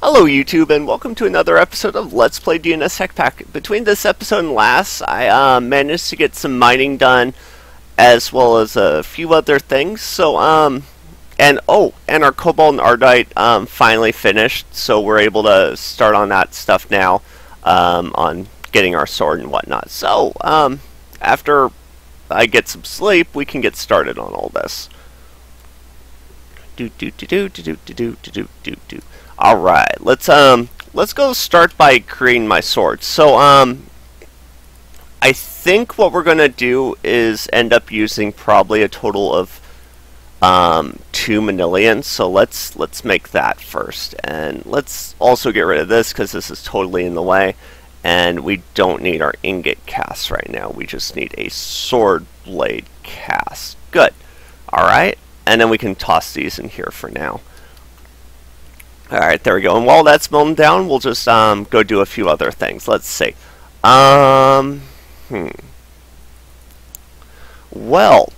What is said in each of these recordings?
Hello YouTube and welcome to another episode of Let's Play DNS Techpack. Between this episode and last, I managed to get some mining done as well as a few other things. So and our cobalt and ardite finally finished, so we're able to start on that stuff now, on getting our sword and whatnot. So after I get some sleep, we can get started on all this. Alright, let's go start by creating my sword. So I think what we're gonna do is end up using probably a total of 2 manilions. So let's make that first, and let's also get rid of this because this is totally in the way, and we don't need our ingot cast right now. We just need a sword blade cast. Good. Alright, and then we can toss these in here for now. Alright, there we go. And while that's melting down, we'll just go do a few other things. Let's see. Well,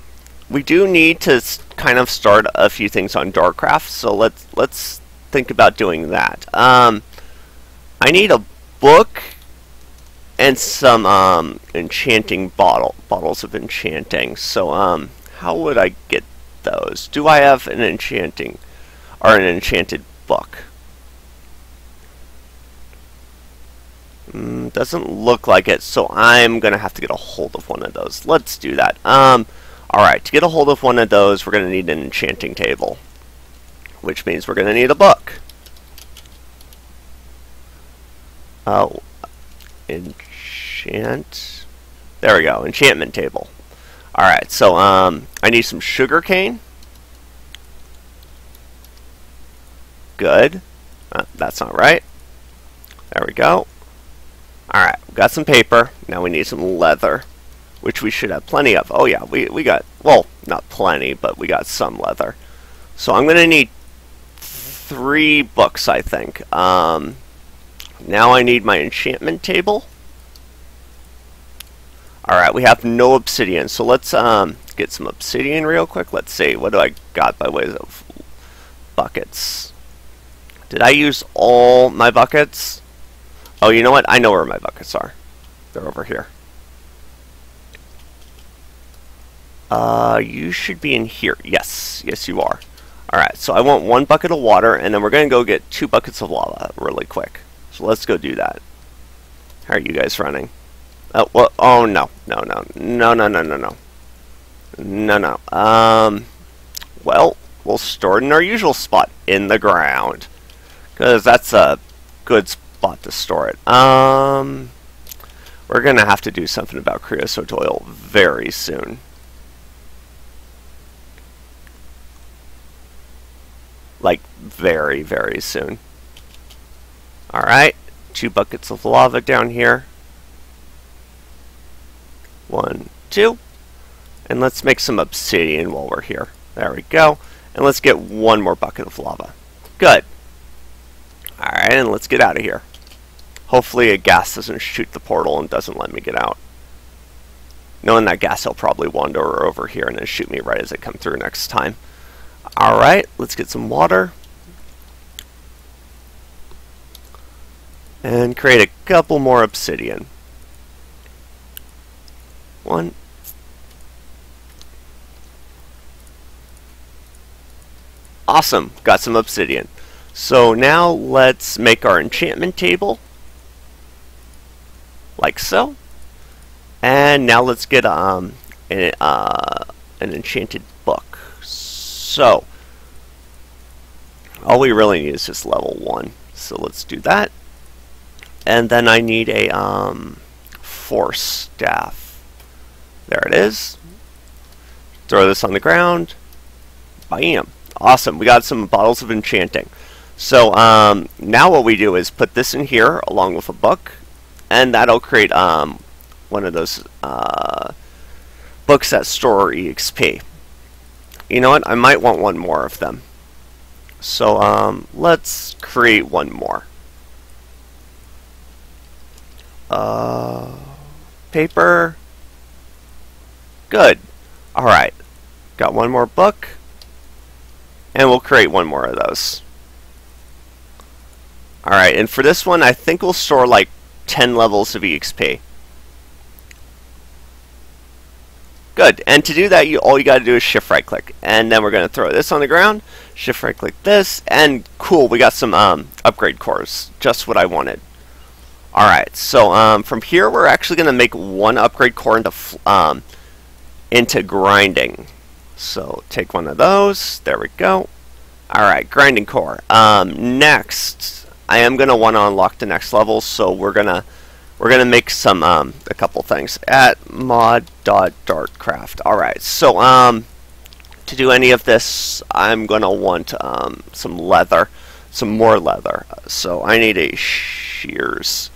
we do need to kind of start a few things on Darkcraft, so let's think about doing that. I need a book and some enchanting bottles of enchanting. So how would I get those? Do I have an enchanted book? Doesn't look like it, so I'm gonna have to get a hold of one of those. Let's do that. Alright, to get a hold of one of those, we're gonna need an enchanting table, which means we're gonna need a book. Oh, enchant. There we go, enchantment table. Alright, so I need some sugar cane. Good. That's not right. There we go. Alright, we got some paper. Now we need some leather, which we should have plenty of. Oh yeah, we got, well, not plenty, but we got some leather. So I'm going to need 3 books, I think. Now I need my enchantment table. Alright, we have no obsidian, so let's get some obsidian real quick. Let's see, what do I got by way of buckets? Did I use all my buckets? Oh, you know what? I know where my buckets are. They're over here. You should be in here. Yes. Yes, you are. Alright, so I want 1 bucket of water, and then we're going to go get 2 buckets of lava really quick. So let's go do that. How are you guys running? Oh, well, oh, no. No. Well, we'll store it in our usual spot, in the ground, because that's a good spot to store it. We're gonna have to do something about creosote oil very soon. Like, very, very soon. Alright, 2 buckets of lava down here. 1, 2. And let's make some obsidian while we're here. There we go. And let's get 1 more bucket of lava. Good. Alright, and let's get out of here. Hopefully a gas doesn't shoot the portal and doesn't let me get out. Knowing that gas, he'll probably wander over here and then shoot me right as I come through next time. Alright, let's get some water. And create a couple more obsidian. 1. Awesome, got some obsidian. So now let's make our enchantment table, like so. And now let's get an enchanted book. So all we really need is just level 1. So let's do that. And then I need a force staff. There it is. Throw this on the ground. Bam. Awesome. We got some bottles of enchanting. So now what we do is put this in here along with a book, and that'll create one of those books that store EXP. You know what? I might want 1 more of them. So let's create 1 more. Paper. Good. Alright. Got 1 more book. And we'll create 1 more of those. Alright, and for this one, I think we'll store like 10 levels of EXP. Good, and to do that, all you got to do is shift right click, and then we're going to throw this on the ground, shift right click this, and cool, we got some upgrade cores, just what I wanted. Alright, so from here, we're actually going to make one upgrade core into grinding. So take one of those, there we go. Alright, grinding core. Next, I am going to want to unlock the next level, so we're gonna make some a couple things at mod.dartcraft. Alright, so to do any of this, I'm gonna want some leather, some more leather. So I need a shears.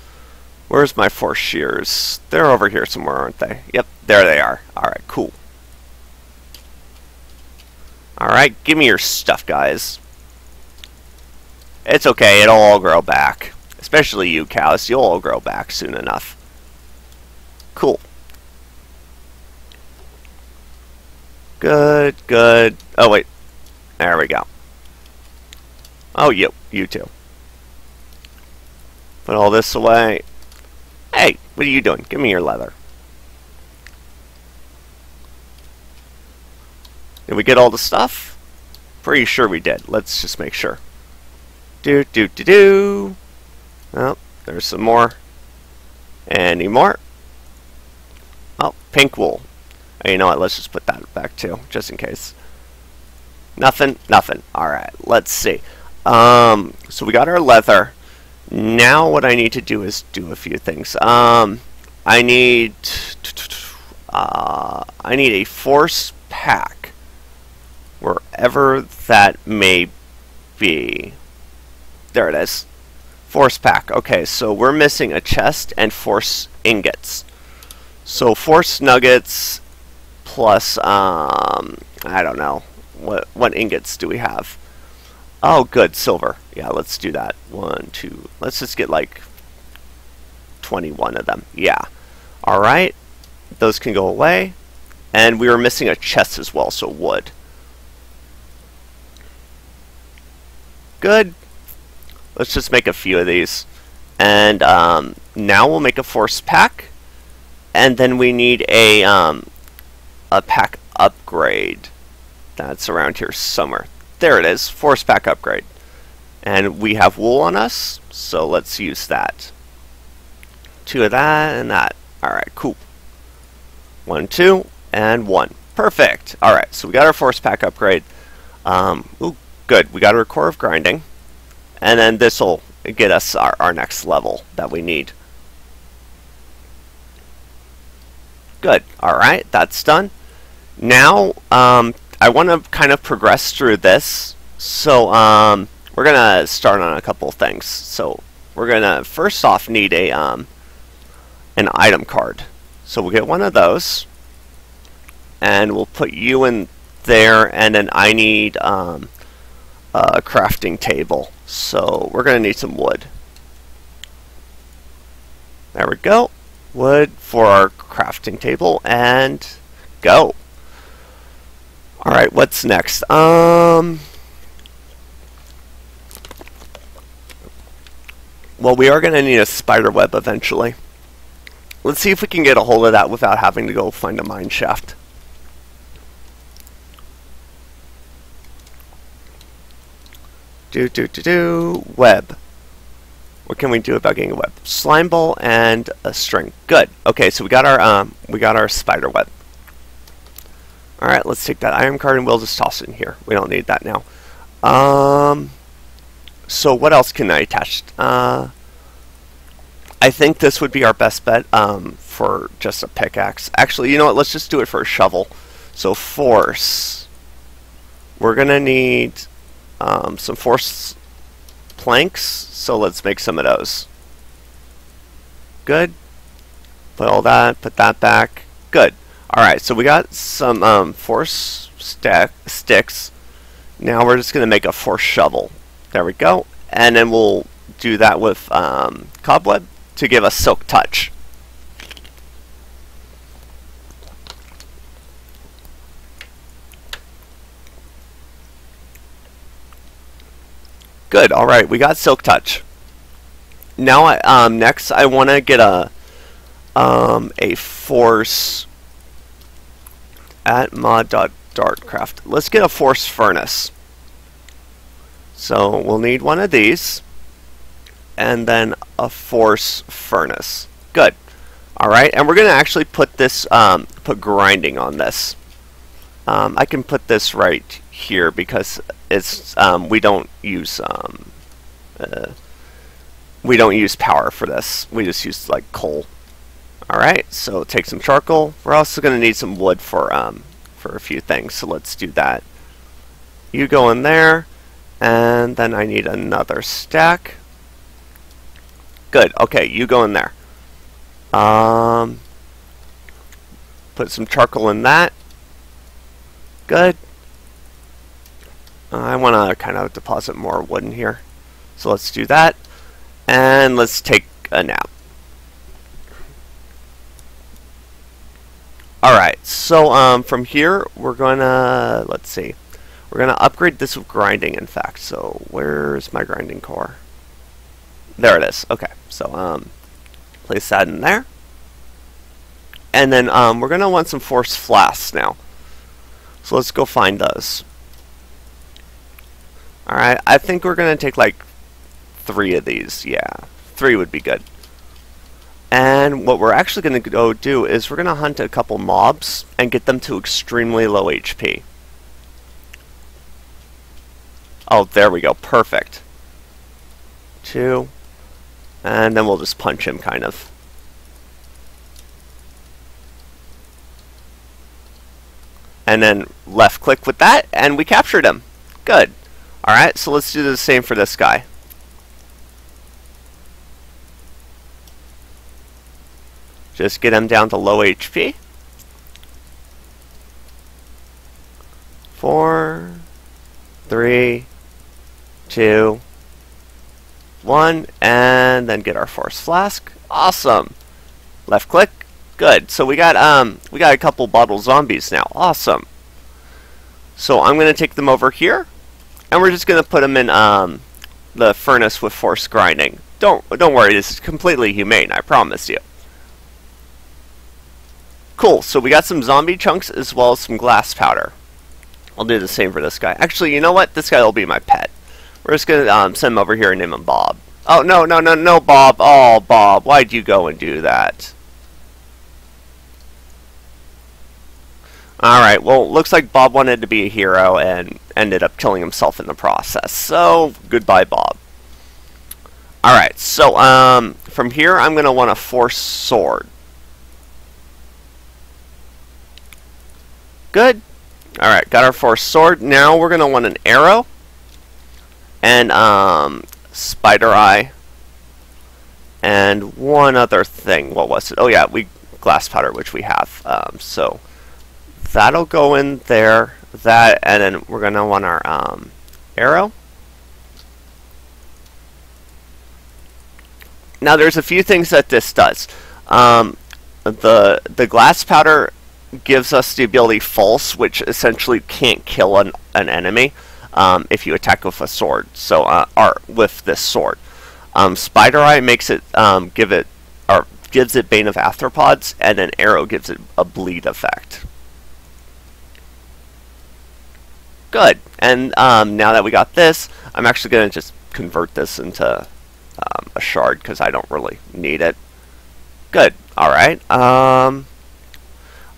Where's my 4 shears? They're over here somewhere, aren't they? Yep, there they are. Alright, cool. Alright, give me your stuff, guys. It's okay, it'll all grow back. Especially you, cows. You'll all grow back soon enough. Cool. Good, good. Oh, wait. There we go. Oh, you too. Put all this away. Hey, what are you doing? Give me your leather. Did we get all the stuff? Pretty sure we did. Let's just make sure. Do. Oh, there's some more. Any more? Oh, pink wool. Oh, you know what? Let's just put that back too, just in case. Nothing. Alright, let's see. So we got our leather. Now what I need to do is do a few things. I need a force pack, wherever that may be. There it is. Force pack. Okay, so we're missing a chest and force ingots. So force nuggets plus I don't know what ingots do we have. Oh, good, silver. Yeah, let's do that. 1, 2. Let's just get like 21 of them. Yeah. All right. Those can go away. And we were missing a chest as well, so wood. Good. Let's just make a few of these. And now we'll make a force pack. And then we need a pack upgrade. That's around here somewhere. There it is, force pack upgrade. And we have wool on us, so let's use that. 2 of that and that. Alright, cool. 1, 2, and 1. Perfect. Alright, so we got our force pack upgrade. Ooh, good. We got our core of grinding. And then this will get us our next level that we need. Good. Alright, that's done. Now, I want to kind of progress through this, so we're going to start on a couple things. So we're going to first off need an item card. So we'll get one of those, and we'll put you in there, and then I need a crafting table. So we're going to need some wood. There we go. Wood for our crafting table, and go. Alright, what's next? Well, we are going to need a spider web eventually. Let's see if we can get a hold of that without having to go find a mine shaft. Web. What can we do about getting a web? Slime ball and a string. Good. Okay, so we got our spider web. Alright, let's take that iron card and we'll just toss it in here. We don't need that now. So what else can I attach? I think this would be our best bet for just a pickaxe. Actually, you know what? Let's just do it for a shovel. So force. We're going to need some force planks. So let's make some of those. Good. Put all that. Put that back. Good. Alright, so we got some force sticks. Now we're just going to make a force shovel. There we go. And then we'll do that with cobweb to give us silk touch. Good, alright, we got silk touch. Now, next I want to get a force at mod.dartcraft. Let's get a force furnace. So we'll need one of these, and then a force furnace. Good. All right, and we're going to actually put this, put grinding on this. I can put this right here because it's we don't use power for this. We just use like coal. All right, so take some charcoal. We're also going to need some wood for a few things. So let's do that. You go in there, and then I need another stack. Good. Okay, you go in there. Put some charcoal in that. Good. I want to kind of deposit more wood in here. So let's do that. And let's take a nap. Alright, so from here we're gonna, let's see, we're gonna upgrade this with grinding, in fact. So where's my grinding core? There it is. Okay, so place that in there. And then we're gonna want some force flasks now. So let's go find those. Alright, I think we're gonna take like 3 of these. Yeah, 3 would be good. And what we're actually going to go do is we're going to hunt a couple mobs and get them to extremely low HP. Oh, there we go. Perfect. 2. And then we'll just punch him, kind of. And then left click with that, and we captured him. Good. Alright, so let's do the same for this guy. Just get him down to low HP. 4, 3, 2, 1, and then get our force flask. Awesome. Left click. Good. So we got a couple bottle zombies now. Awesome. So I'm going to take them over here, and we're just going to put them in the furnace with force grinding. Don't worry. This is completely humane. I promise you. Cool, so we got some zombie chunks as well as some glass powder. I'll do the same for this guy. Actually, you know what? This guy will be my pet. We're just going to send him over here and name him Bob. Oh, no, Bob. Oh, Bob, why'd you go and do that? Alright, well, looks like Bob wanted to be a hero and ended up killing himself in the process. So, goodbye, Bob. Alright, so from here, I'm going to want a force sword. Good. Alright, got our force sword. Now we're going to want an arrow. And spider eye. And one other thing. What was it? Oh yeah, glass powder, which we have. So that'll go in there. That, and then we're going to want our arrow. Now there's a few things that this does. The glass powder gives us the ability false, which essentially can't kill an enemy if you attack with a sword. So or with this sword. Spider Eye makes it gives it Bane of Arthropods, and then Arrow gives it a bleed effect. Good. And now that we got this, I'm actually going to just convert this into a shard because I don't really need it. Good. All right.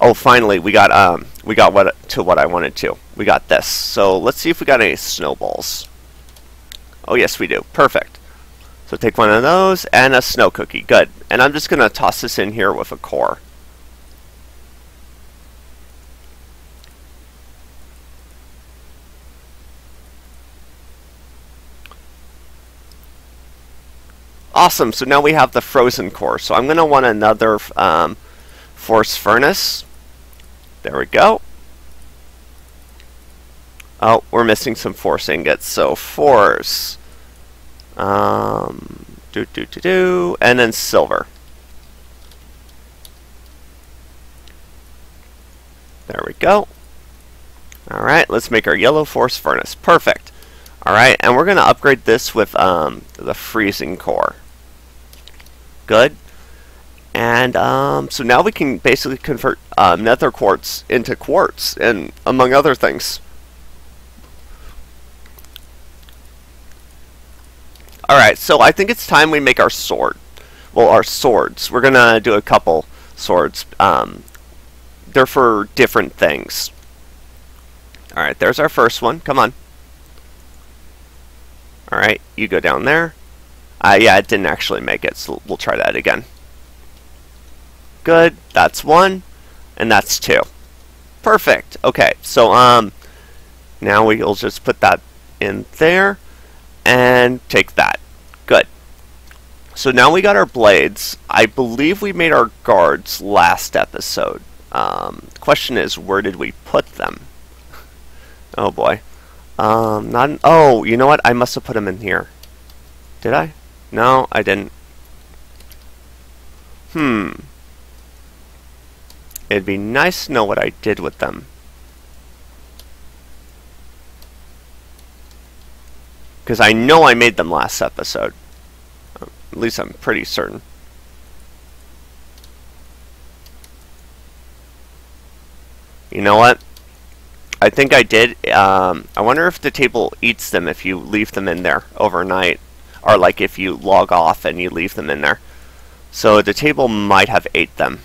Oh, finally, we got what I wanted to. We got this. So let's see if we got any snowballs. Oh, yes, we do. Perfect. So take one of those and a snow cookie. Good. And I'm just going to toss this in here with a core. Awesome. So now we have the frozen core. So I'm going to want another force furnace. There we go. Oh, we're missing some force ingots. So force. And then silver. There we go. Alright, let's make our yellow force furnace. Perfect. Alright, and we're going to upgrade this with the freezing core. Good. And so now we can basically convert nether quartz into quartz, and among other things. Alright, so I think it's time we make our sword. Well, our swords. We're gonna do a couple swords. They're for different things. Alright, there's our first one. Come on. Alright, you go down there. Yeah, it didn't actually make it, so we'll try that again. Good, that's one, and that's two. Perfect. Okay, so now we'll just put that in there and take that. Good. So now we got our blades. I believe we made our guards last episode. The question is, where did we put them? Oh boy. Oh, you know what? I must have put them in here. Did I? No, I didn't. It'd be nice to know what I did with them. Because I know I made them last episode. At least I'm pretty certain. You know what? I think I did. I wonder if the table eats them if you leave them in there overnight. Or like if you log off and you leave them in there. So the table might have ate them.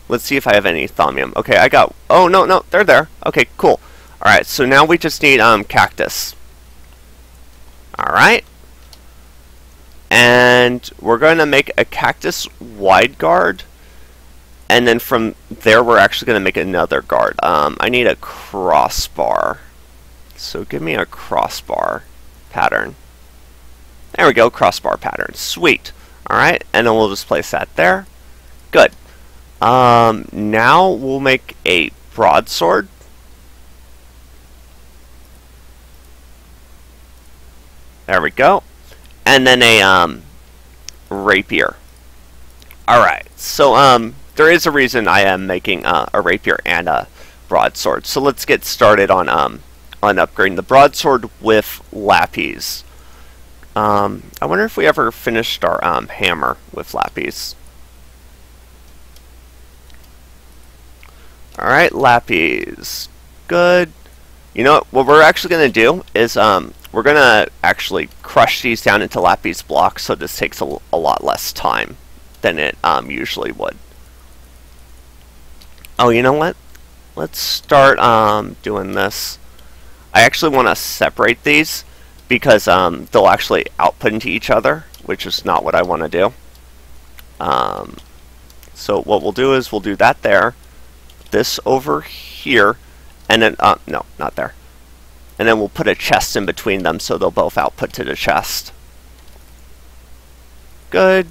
Let's see if I have any thaumium. Okay, I got... Oh, no, they're there. Okay, cool. Alright, so now we just need cactus. Alright. And we're going to make a cactus wide guard. And then from there, we're actually going to make another guard. I need a crossbar. So give me a crossbar pattern. There we go, crossbar pattern. Sweet. Alright, and then we'll just place that there. Good. Now we'll make a broadsword. There we go. And then a rapier. Alright, so there is a reason I am making a rapier and a broadsword. So let's get started on upgrading the broadsword with lapis. I wonder if we ever finished our hammer with lapis. Alright, lapis. Good. You know what we're actually going to do is we're going to actually crush these down into lapis blocks, so this takes a lot less time than it usually would. Oh, you know what? Let's start doing this. I actually want to separate these because they'll actually output into each other, which is not what I want to do. So what we'll do is we'll do that there. This over here, and then no, not there, and then we'll put a chest in between them so they'll both output to the chest. Good.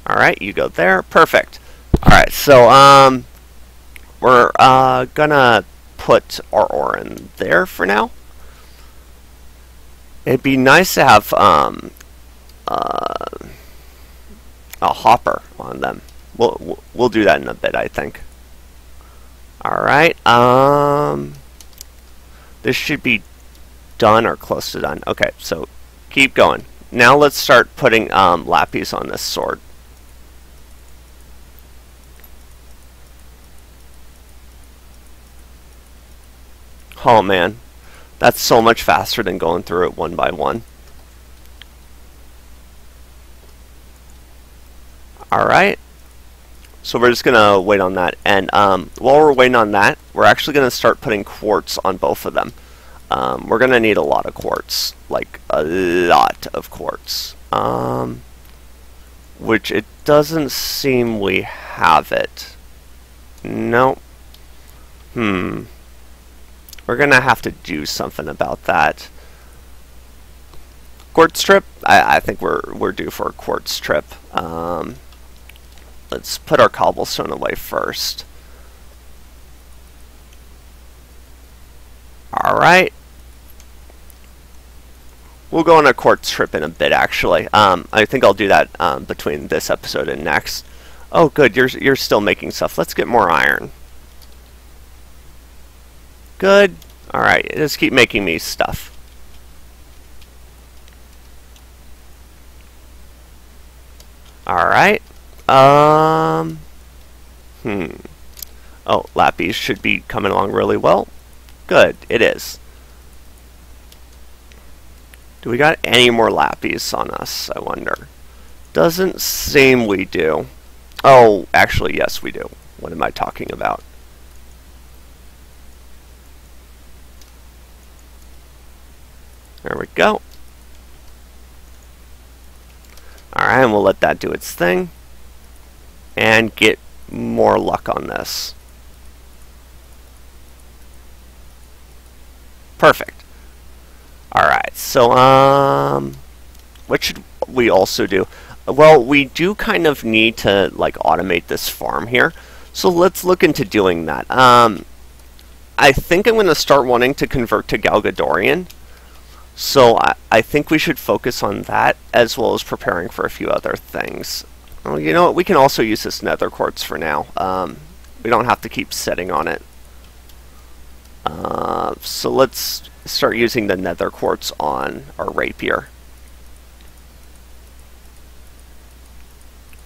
Alright, you go there. Perfect. Alright, so we're gonna put our ore in there for now. It'd be nice to have a hopper on them. We'll do that in a bit, I think. Alright, this should be done or close to done. Okay, so keep going. Now let's start putting lapis on this sword. Oh man, that's so much faster than going through it one by one. Alright. So we're just going to wait on that. And while we're waiting on that, we're actually going to start putting quartz on both of them. We're going to need a lot of quartz. Like, a lot of quartz. Which it doesn't seem we have it. Nope. We're going to have to do something about that. Quartz trip? I think we're due for a quartz trip. Let's put our cobblestone away first. Alright. We'll go on a quartz trip in a bit, actually. I think I'll do that between this episode and next. Oh, good. You're still making stuff. Let's get more iron. Good. Alright, just keep making me stuff. Alright. Oh, Lappies should be coming along really well. Good, it is. Do we got any more Lappies on us, I wonder? Doesn't seem we do. Oh, actually, yes, we do. What am I talking about? There we go. Alright, and we'll let that do its thing. And get more luck on this. Perfect. Alright, so, what should we also do? Well, we do kind of need to, like, automate this farm here. So let's look into doing that. I think I'm going to start wanting to convert to Galgadorian. So I think we should focus on that, as well as preparing for a few other things. Well, you know what? We can also use this nether quartz for now. We don't have to keep sitting on it. So let's start using the nether quartz on our rapier.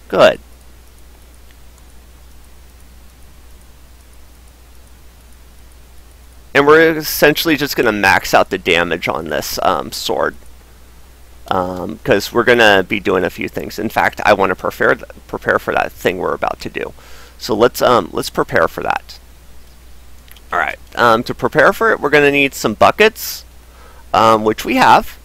Good. And we're essentially just going to max out the damage on this sword. Because we're going to be doing a few things. In fact, I want to prepare for that thing we're about to do. So let's prepare for that. Alright, to prepare for it, we're going to need some buckets, which we have.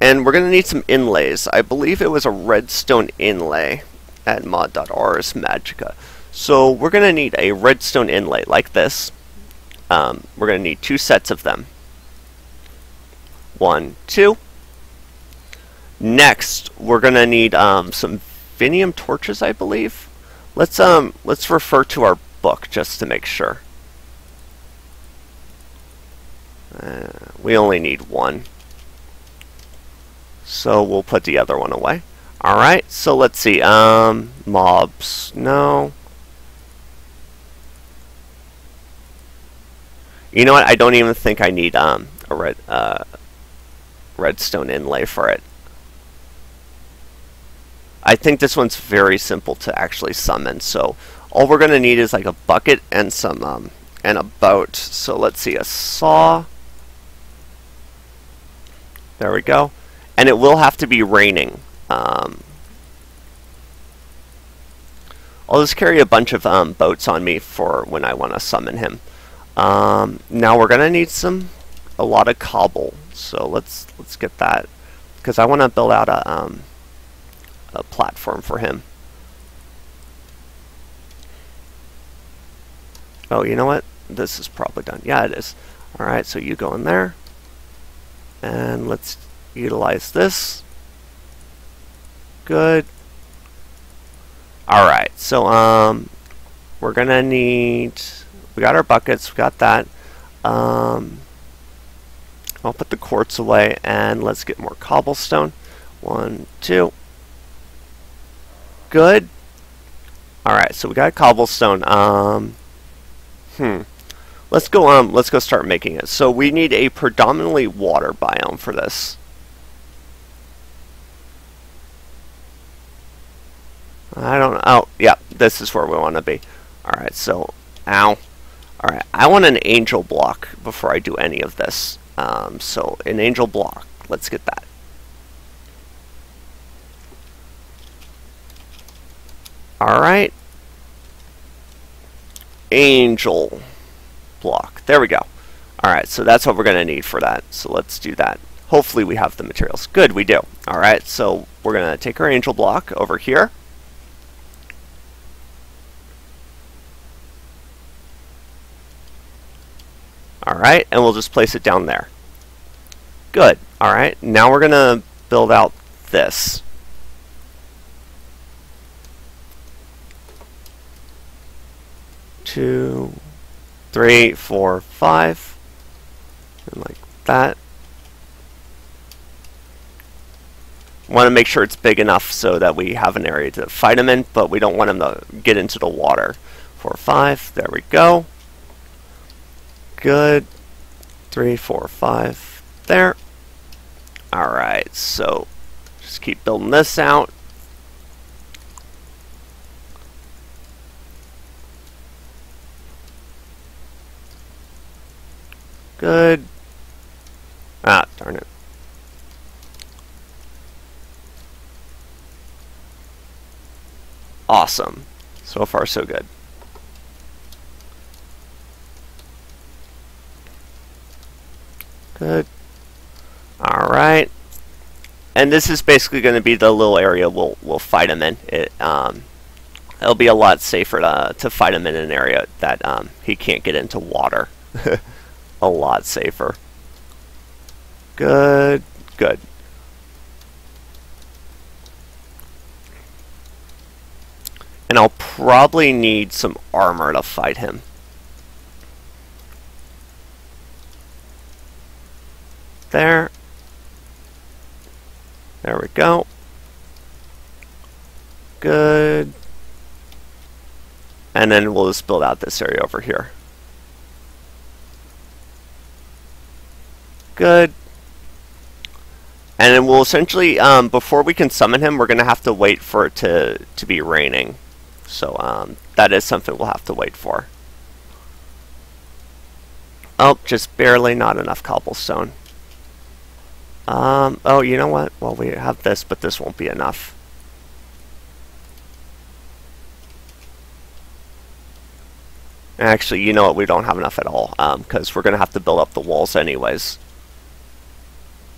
And we're going to need some inlays. I believe it was a redstone inlay at mod.rs magica. So we're going to need a redstone inlay like this. We're going to need 2 sets of them. 1, 2. Next, we're going to need some Vinium torches, I believe. Let's refer to our book just to make sure. We only need 1. So we'll put the other one away. Alright, so let's see. Mobs. No. You know what? I don't even think I need a redstone inlay for it. I think this one's very simple to actually summon. So all we're going to need is like a bucket and some and a boat. So let's see, a saw. There we go. And it will have to be raining. I'll just carry a bunch of boats on me for when I want to summon him. Now we're gonna need a lot of cobble. So let's get that, because I want to build out a platform for him. Oh, you know what? This is probably done. Yeah, it is. All right, so you go in there, and let's utilize this. Good. All right, so we're gonna need. We got our buckets. We got that. I'll put the quartz away, and let's get more cobblestone. 1, 2. Good. All right, so we got cobblestone. Let's go start making it. So we need a predominantly water biome for this. I don't know. Oh, yeah, this is where we want to be. All right, so, ow. All right, I want an angel block before I do any of this. So an angel block, let's get that. All right. Angel block. There we go. All right, so that's what we're going to need for that. So let's do that. Hopefully we have the materials. Good, we do. All right, so we're going to take our angel block over here. Alright, and we'll just place it down there. Good. Alright, now we're going to build out this. Two, 3, 4, 5. And like that. Want to make sure it's big enough so that we have an area to fight him in, but we don't want him to get into the water. 4, 5. There we go. Good. 3, 4, 5. There. Alright, so just keep building this out. Ah, darn it. Awesome. So far, so good. Good. Alright. And this is basically going to be the little area we'll fight him in. It'll be a lot safer to fight him in an area that he can't get into water. A lot safer. Good. Good. And I'll probably need some armor to fight him. There. There we go. Good. And then we'll just build out this area over here. Good. And then we'll essentially, before we can summon him, we're going to have to wait for it to be raining. So that is something we'll have to wait for. Oh, just barely, not enough cobblestone. Oh, you know what? Well, we have this, but this won't be enough. Actually, you know what? We don't have enough at all, because we're going to have to build up the walls anyways.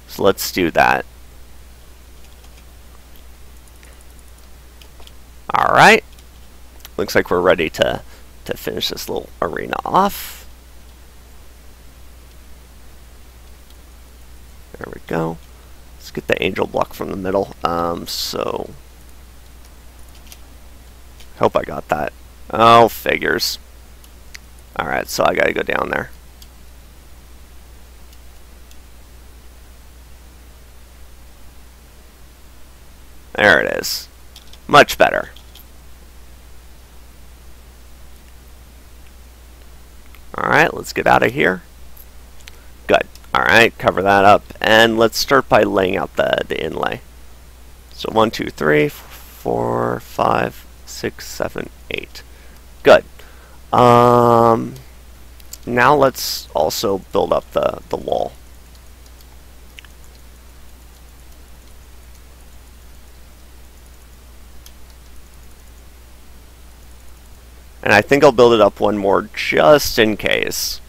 So let's do that. Alright. Looks like we're ready to finish this little arena off. There we go. Let's get the angel block from the middle. So hope I got that. Oh, figures. Alright, so I gotta go down there. There it is. Much better. Alright, let's get out of here. Good. Alright, cover that up. And let's start by laying out the inlay. So 1, 2, 3, 4, 5, 6, 7, 8. Good. Now let's also build up the wall. And I think I'll build it up one more just in case.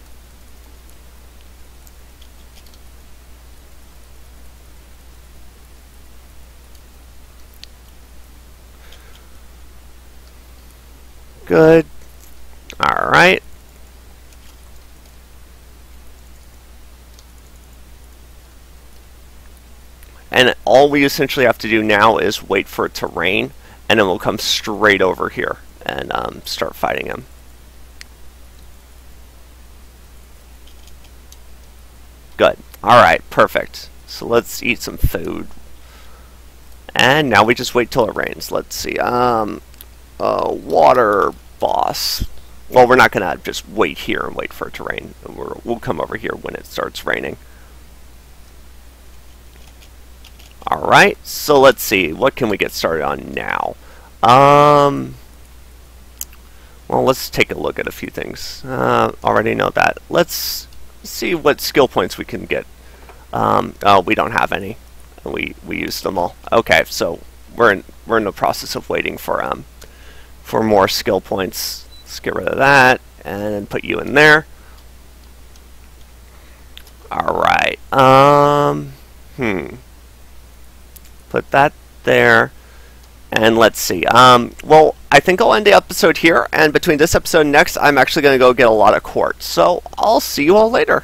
Good. Alright. And all we essentially have to do now is wait for it to rain, and then we'll come straight over here and start fighting him. Good. Alright, perfect. So let's eat some food. And now we just wait till it rains. Let's see. Water boss. Well, we're not going to just wait here and wait for it to rain. We'll come over here when it starts raining. Alright, so let's see. What can we get started on now? Well, let's take a look at a few things. Already know that. Let's see what skill points we can get. Oh, we don't have any. We used them all. Okay, so we're in the process of waiting for more skill points. Let's get rid of that and put you in there. Alright. Put that there. And let's see. Well, I think I'll end the episode here, and between this episode and next, I'm actually going to go get a lot of quartz. So I'll see you all later.